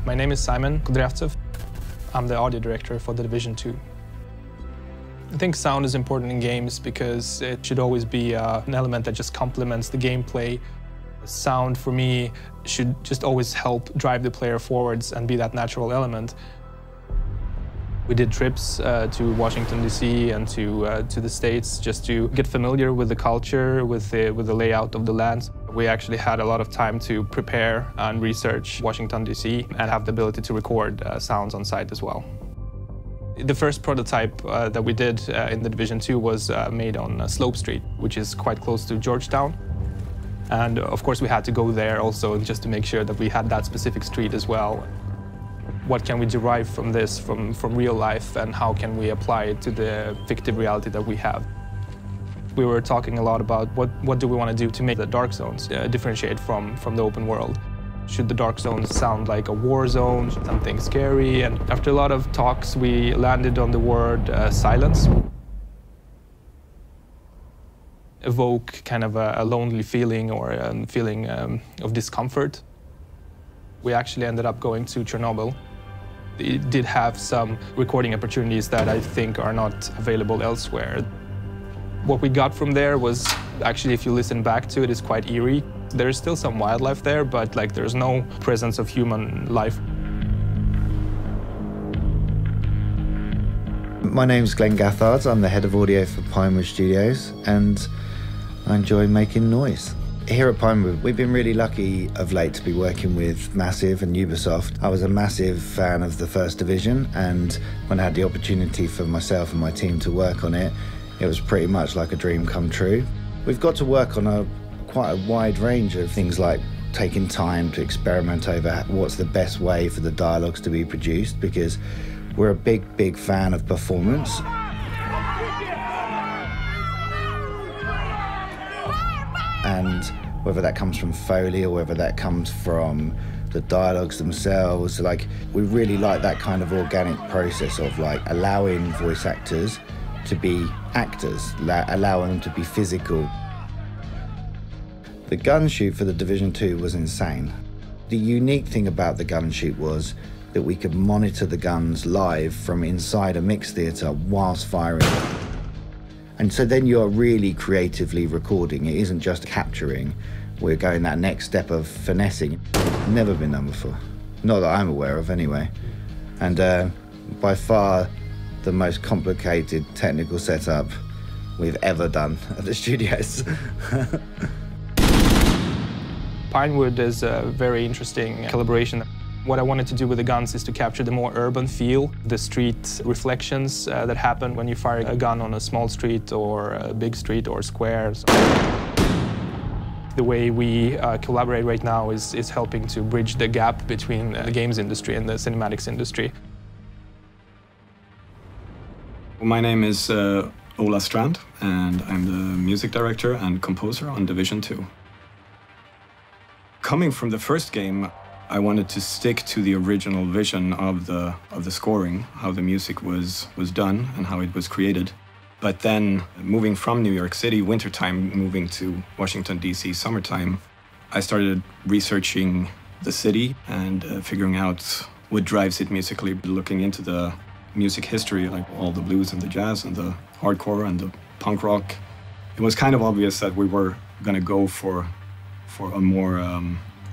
My name is Simon Kudryavtsev. I'm the audio director for The Division 2. I think sound is important in games because it should always be an element that just complements the gameplay. Sound, for me, should just always help drive the player forwards and be that natural element. We did trips to Washington, D.C. and to the States just to get familiar with the culture, with the layout of the lands. We actually had a lot of time to prepare and research Washington, D.C. and have the ability to record sounds on site as well. The first prototype that we did in The Division 2 was made on Slope Street, which is quite close to Georgetown. And of course we had to go there also just to make sure that we had that specific street as well. What can we derive from this, from real life, and how can we apply it to the fictive reality that we have? We were talking a lot about what do we want to do to make the dark zones differentiate from the open world. Should the dark zones sound like a war zone, something scary? And after a lot of talks, we landed on the word silence. Evoke kind of a lonely feeling or a feeling of discomfort. We actually ended up going to Chernobyl. It did have some recording opportunities that I think are not available elsewhere. What we got from there was actually, if you listen back to it, is quite eerie. There's still some wildlife there, but like there's no presence of human life. My name's Glenn Gathard. I'm the head of audio for Pinewood Studios, and I enjoy making noise. Here at Pinewood, we've been really lucky of late to be working with Massive and Ubisoft. I was a massive fan of the first Division, and when I had the opportunity for myself and my team to work on it, it was pretty much like a dream come true. We've got to work on quite a wide range of things, like taking time to experiment over what's the best way for the dialogues to be produced, because we're a big fan of performance. And whether that comes from Foley or whether that comes from the dialogues themselves, like we really like that kind of organic process of like allowing voice actors to be actors, allowing them to be physical. The gun shoot for The Division 2 was insane. The unique thing about the gun shoot was that we could monitor the guns live from inside a mix theatre whilst firing. And so then you're really creatively recording. It isn't just capturing. We're going that next step of finessing. Never been done before. Not that I'm aware of, anyway. And by far the most complicated technical setup we've ever done at the studios. Pinewood is a very interesting collaboration. What I wanted to do with the guns is to capture the more urban feel, the street reflections that happen when you fire a gun on a small street or a big street or squares. The way we collaborate right now is helping to bridge the gap between the games industry and the cinematics industry. My name is Ola Strand, and I'm the music director and composer on Division 2. Coming from the first game, I wanted to stick to the original vision of the scoring, how the music was done and how it was created. But then, moving from New York City, wintertime, moving to Washington, D.C., summertime, I started researching the city and figuring out what drives it musically, looking into the music history, like all the blues and the jazz and the hardcore and the punk rock. It was kind of obvious that we were going to go for a more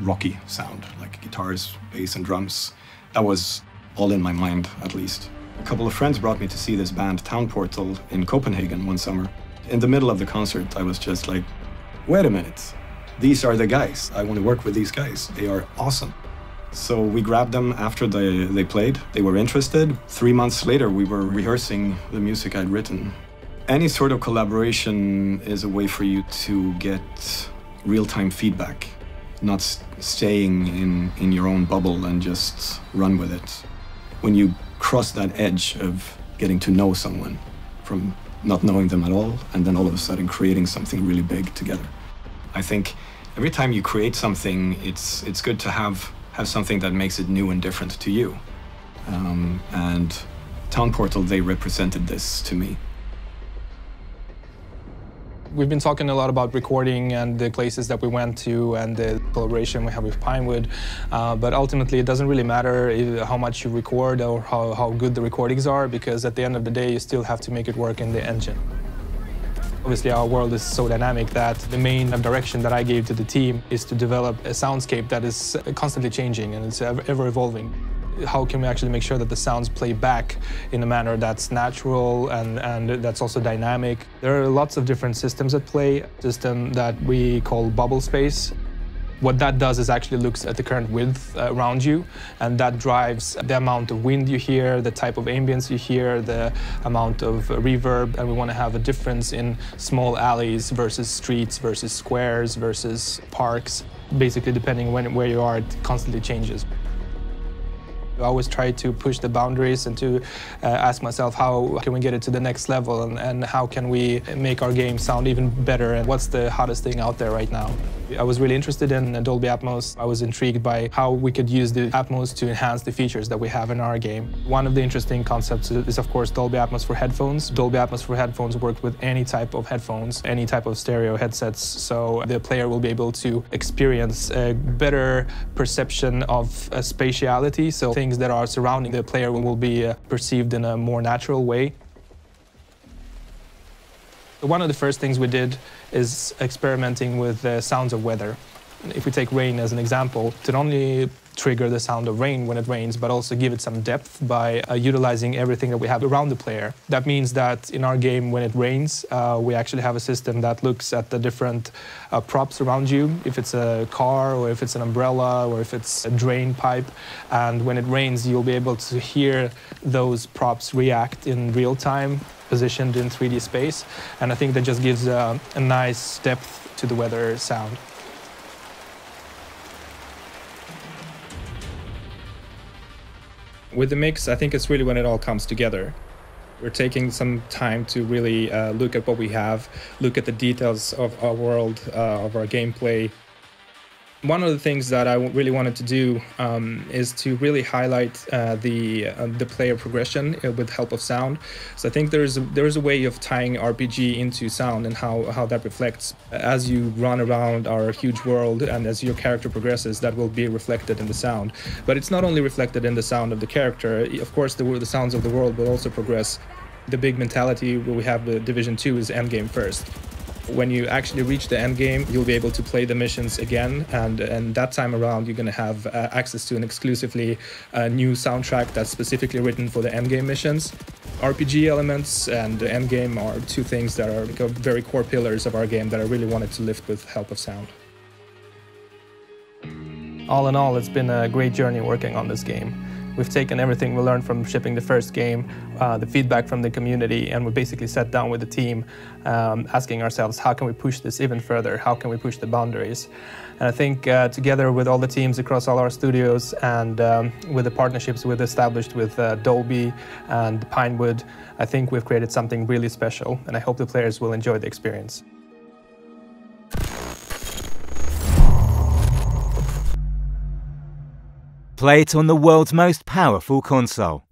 rocky sound, like guitars, bass, and drums. That was all in my mind, at least. A couple of friends brought me to see this band, Town Portal, in Copenhagen one summer. In the middle of the concert, I was just like, wait a minute, these are the guys. I want to work with these guys. They are awesome. So we grabbed them after they played. They were interested. 3 months later, we were rehearsing the music I'd written. Any sort of collaboration is a way for you to get real-time feedback, not staying in your own bubble and just run with it. When you cross that edge of getting to know someone from not knowing them at all, and then all of a sudden creating something really big together. I think every time you create something, it's good to have something that makes it new and different to you. And Town Portal, they represented this to me. We've been talking a lot about recording and the places that we went to and the collaboration we have with Pinewood, but ultimately it doesn't really matter how much you record or how good the recordings are, because at the end of the day you still have to make it work in the engine. Obviously our world is so dynamic that the main direction that I gave to the team is to develop a soundscape that is constantly changing and it's ever evolving. How can we actually make sure that the sounds play back in a manner that's natural and that's also dynamic? There are lots of different systems at play. A system that we call bubble space. What that does is actually looks at the current width around you, and that drives the amount of wind you hear, the type of ambience you hear, the amount of reverb, and we want to have a difference in small alleys versus streets versus squares versus parks. Basically, depending on where you are, it constantly changes. I always try to push the boundaries and to ask myself how can we get it to the next level and how can we make our game sound even better and what's the hottest thing out there right now. I was really interested in Dolby Atmos. I was intrigued by how we could use the Atmos to enhance the features that we have in our game. One of the interesting concepts is of course Dolby Atmos for headphones. Dolby Atmos for headphones work with any type of headphones, any type of stereo headsets, so the player will be able to experience a better perception of spatiality, so things that are surrounding the player will be perceived in a more natural way. One of the first things we did is experimenting with the sounds of weather. If we take rain as an example, to not only trigger the sound of rain when it rains, but also give it some depth by utilizing everything that we have around the player. That means that in our game, when it rains, we actually have a system that looks at the different props around you, if it's a car or if it's an umbrella or if it's a drain pipe. And when it rains, you'll be able to hear those props react in real time, positioned in 3D space. And I think that just gives a nice depth to the weather sound. With the mix, I think it's really when it all comes together. We're taking some time to really look at what we have, look at the details of our world, of our gameplay. One of the things that I really wanted to do is to really highlight the player progression with help of sound. So I think there is a way of tying RPG into sound and how that reflects. As you run around our huge world and as your character progresses, that will be reflected in the sound. But it's not only reflected in the sound of the character. Of course, the sounds of the world will also progress. The big mentality we have with Division 2 is endgame first. When you actually reach the end game, you'll be able to play the missions again, and that time around you're going to have access to an exclusively new soundtrack that's specifically written for the end game missions. RPG elements and the end game are two things that are very core pillars of our game that I really wanted to lift with help of sound. All in all, it's been a great journey working on this game. We've taken everything we learned from shipping the first game, the feedback from the community, and we basically sat down with the team asking ourselves, how can we push this even further? How can we push the boundaries? And I think together with all the teams across all our studios and with the partnerships we've established with Dolby and Pinewood, I think we've created something really special, and I hope the players will enjoy the experience. Play it on the world's most powerful console.